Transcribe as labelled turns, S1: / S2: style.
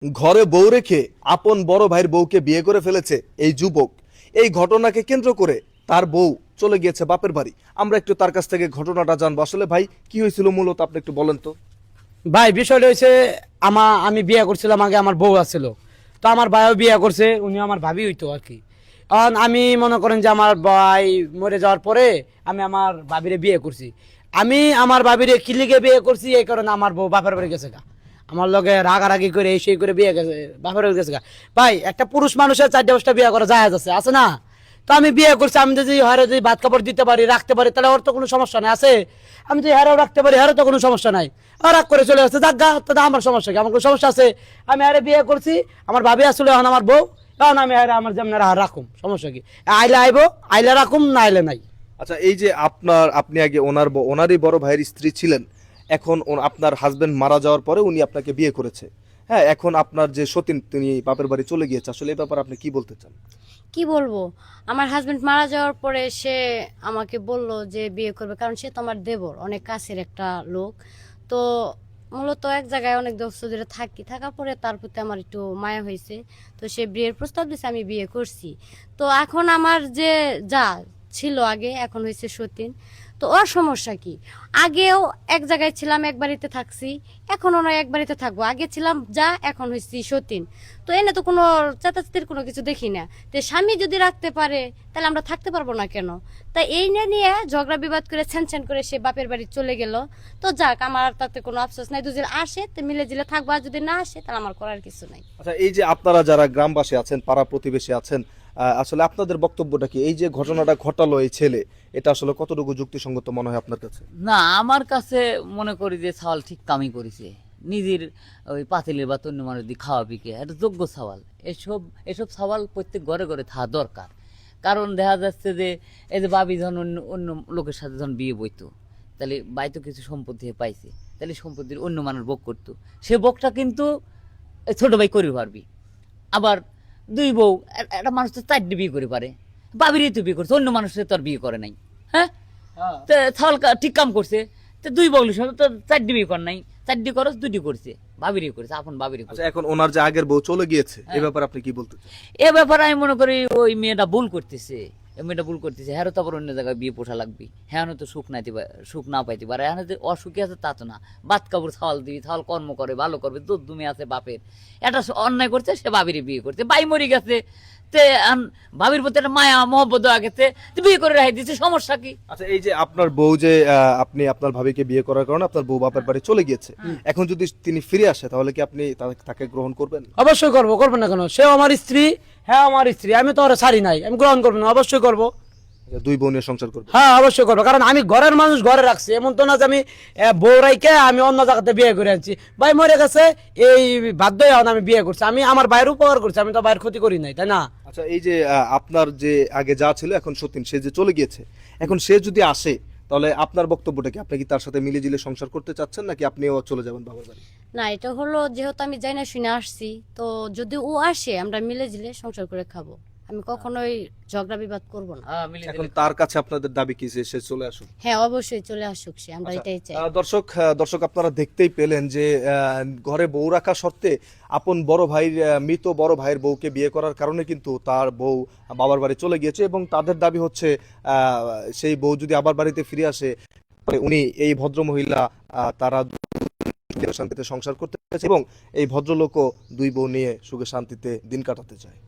S1: ঘরে বউ রেখে আপন বড় ভাইয়ের বউকে বিয়ে করে ফেলেছে এই যুবক। এই ঘটনাকে কেন্দ্র করে তার বউ চলে গিয়েছে বাপের বাড়ি। আমরা একটু তার কাছ থেকে ঘটনাটা জানবো। আসলে ভাই কি হয়েছিল মূলত আপনি একটু বলেন তো।
S2: ভাই বিষয়টা হয়েছে, আমি বিয়ে করছিলাম, আগে আমার বউ আছিল। তো আমার ভাইও বিয়ে করছে, উনি আমার ভাবি হইতো আর কি। কারণ আমি মনে করেন যে আমার ভাই মরে যাওয়ার পরে আমি আমার ভাবিরে বিয়ে করছি। আমি আমার ভাবিরে কিলিগে বিয়ে করছি, এই কারণে আমার বউ বাপের বাড়ি গেছে গা। আমার লগে রাগারাগি করে এই সেই করে বিয়ে গেছে, বাপের বাড়ি গেছে গা। ভাই একটা পুরুষ মানুষের 4-5টা বিয়ে করা জায়েজ আছে না? তো আমি বিয়ে করছি, আমি যদি হারে যদি ভাত কাপড় দিতে পারি, রাখতে পারি, তাহলে ওর তো কোনো সমস্যা নাই আছে। আমি যদি হারেও রাখতে পারি, হারে তো কোনো সমস্যা নাই। আর রাগ করে চলে আসছে, যাক গা, তাহলে আমার সমস্যা কি? আমার কোনো সমস্যা আছে? আমি হারে বিয়ে করছি, আমার ভাবি আসলে এখন আমার বউ, এখন আমি হারে আমার যেমন রাখুম, সমস্যা কি? আইলে আইবো, আইলে রাখুম, না আইলে নাই।
S1: আচ্ছা, এই যে আপনি আগে ওনারই বড় ভাইয়ের স্ত্রী ছিলেন, এখন আপনার হাজবেন্ড মারা যাওয়ার পরে উনি আপনাকে বিয়ে করেছে। হ্যাঁ, এখন আপনার যে সতীন তিনি বাপের বাড়ি চলে গিয়েছে, আসলে এই ব্যাপারে আপনি কি বলতে চান?
S3: কি বলবো, আমার হাজবেন্ড মারা যাওয়ার পরে সে আমাকে বলল যে বিয়ে করবে, কারণ সে তো আমার দেবর, অনেক কাছের একটা লোক। তো মূলত এক জায়গায় অনেক বছর ধরে থাকার পরে তার প্রতি আমার একটু মায়া হয়েছে। তো সে বিয়ের প্রস্তাব দিয়েছে, আমি বিয়ে করছি। তো এখন আমার যে যা ছিল আগে, এখন হয়েছে সতীন। তো ওর সমস্যা কি? আগেও এক জায়গায় ছিলাম, এক বাড়িতে থাকছি, এখনও নয় এক বাড়িতে থাকবো। আগে ছিলাম যা, এখন হয়েছি সতীন। তো এনে তো কোনো চেতাচেতির কোনো কিছু দেখি না। তো স্বামী যদি রাখতে পারে, তাহলে আমরা থাকতে পারবো না কেন? তাই এই নিয়ে ঝগড়া বিবাদ করে ছ্যান করে সে বাপের বাড়ি চলে গেল। তো যাক, আমার তাতে কোনো আফসোস নাই। দুজন আসে তো মিলে জিলে থাকবো, আর যদি না আসে তাহলে আমার করার কিছু নাই।
S1: আচ্ছা, এই যে আপনারা যারা গ্রামবাসী আছেন, পাড়া প্রতিবেশী আছেন, আসলে আপনাদের বক্তব্যটা কি? এই যে ঘটনাটা ঘটালো এই ছেলে, এটা আসলে কতটুকু যুক্তিসঙ্গত মনে হয় আপনার কাছে?
S4: না, আমার কাছে মনে করি যে সওয়াল ঠিক কামই করেছে। নিজের ওই পাতিলের বা তন্য মানুষ দিয়ে খাওয়া পিকে এটা যোগ্য সওয়াল। এসব এসব সওয়াল প্রত্যেক ঘরে ঘরে থাকা দরকার। কারণ দেখা যাচ্ছে যে এই যে বাবি যখন অন্য অন্য লোকের সাথে যখন বিয়ে বইতো, তাহলে বাই তো কিছু সম্পত্তি পাইছে, তাহলে সম্পত্তির অন্য মানুষ ভোগ করতো। সে ভোগটা কিন্তু এই ছোট ভাই করে পারবি। আবার দুই বউ, একটা মানুষ তো 4টে বিয়ে করে পারে। বাবিরই তো বিয়ে করছে, অন্য মানুষের তো আর বিয়ে করে নাই। হ্যাঁ, তো ছাওয়াল ঠিক কাম করছে। তো দুই বগলির সাথে তো 4টে বিয়ে কর নাই, 4টে খরচ 2টি করছে, বাবিরই করেছে, আপন বাবিরই
S1: আচ্ছা,
S4: করছে।
S1: এখন ওনার যে আগের বউ চলে গিয়েছে, এই ব্যাপারে আপনি কি বলতে চান?
S4: এ ব্যাপারে আমি মনে করি ওই মেয়েটা ভুল করতেছে। এই মেয়েটা ভুল করতেছে, হ্যাঁ তো আবার অন্য জায়গায় বিয়ে পোষা লাগবে। হ্যাঁ তো সুখ না পাইতে পারে। হ্যাঁ যে অসুখী আছে তা তো না। বাত কাপড় ছাওয়াল দিবি, ছাওয়াল কর্ম করে, ভালো করবে, দুধ দুমে আছে বাপের। এটা অন্যায় করছে, সে বাবিরই বিয়ে করছে। বাই মরি গেছে, তে ভাবির প্রতি একটা মায়া মহব্বত গেছে, বিয়ে করে রাখি দিচ্ছে, সমস্যা কি?
S1: আচ্ছা, এই যে আপনার বউ যে আপনি আপনার ভাবিকে বিয়ে করার কারণে আপনার বউ বাপের বাড়ি চলে গিয়েছে, এখন যদি তিনি ফিরে আসে তাহলে কি আপনি তাকে গ্রহণ করবেন?
S2: অবশ্যই করবো, করবো না কেন? সেও আমার স্ত্রী, হ্যাঁ আমার স্ত্রী, আমি তো ওরা ছাড়ি নাই, আমি গ্রহণ করবো না? অবশ্যই করবো।
S1: আচ্ছা, দুই বউ নিয়ে সংসার করবেন?
S2: হ্যাঁ অবশ্যই করবো, কারণ আমি ঘরের মানুষ ঘরে রাখছি। এমন তো না যে আমি বউ রাইকে আমি অন্য জায়গাতে বিয়ে করে আনছি। ভাই মরে গেছে, এই বাধ্য হয়ে আমি বিয়ে করছি। আমি আমার ভাইয়ের উপকার করছি, আমি তো ভাইয়ের ক্ষতি করি নাই, তাই না?
S1: আচ্ছা, এই যে আপনার যে আগে যা ছিল এখন সতীন, সে যে চলে গিয়েছে, এখন সে যদি আসে তাহলে আপনার বক্তব্যটা কি? আপনি কি তার সাথে মিলে জিলে সংসার করতে চাচ্ছেন, নাকি আপনিও চলে যাবেন বাবার বাড়ি?
S3: না, এটা হলো যেহেতু আমি যাই না শুনে আসছি, তো যদি ও আসে আমরা মিলে জিলে সংসার করে খাবো। আমি কখনোই ঝগড়া বিবাদ করবো না।
S1: এখন তার কাছে আপনাদের দাবি কি যে সে চলে আসুক?
S3: হ্যাঁ অবশ্যই চলে আসুক সে, আমরা
S1: আচ্ছা,
S3: এটাই চাই।
S1: দর্শক আপনারা দেখতেই পেলেন যে ঘরে বউ রাখা সত্ত্বে আপন বড় ভাইয়ের মৃত বড় ভাইয়ের বউকে বিয়ে করার কারণে কিন্তু তার বউ বাবার বাড়ি চলে গিয়েছে, এবং তাদের দাবি হচ্ছে সেই বউ যদি আবার বাড়িতে ফিরে আসে, উনি এই ভদ্র মহিলা তারা শান্তিতে সংসার করতে চায় এবং এই ভদ্রলোকও দুই বউ নিয়ে সুখে শান্তিতে দিন কাটাতে চায়।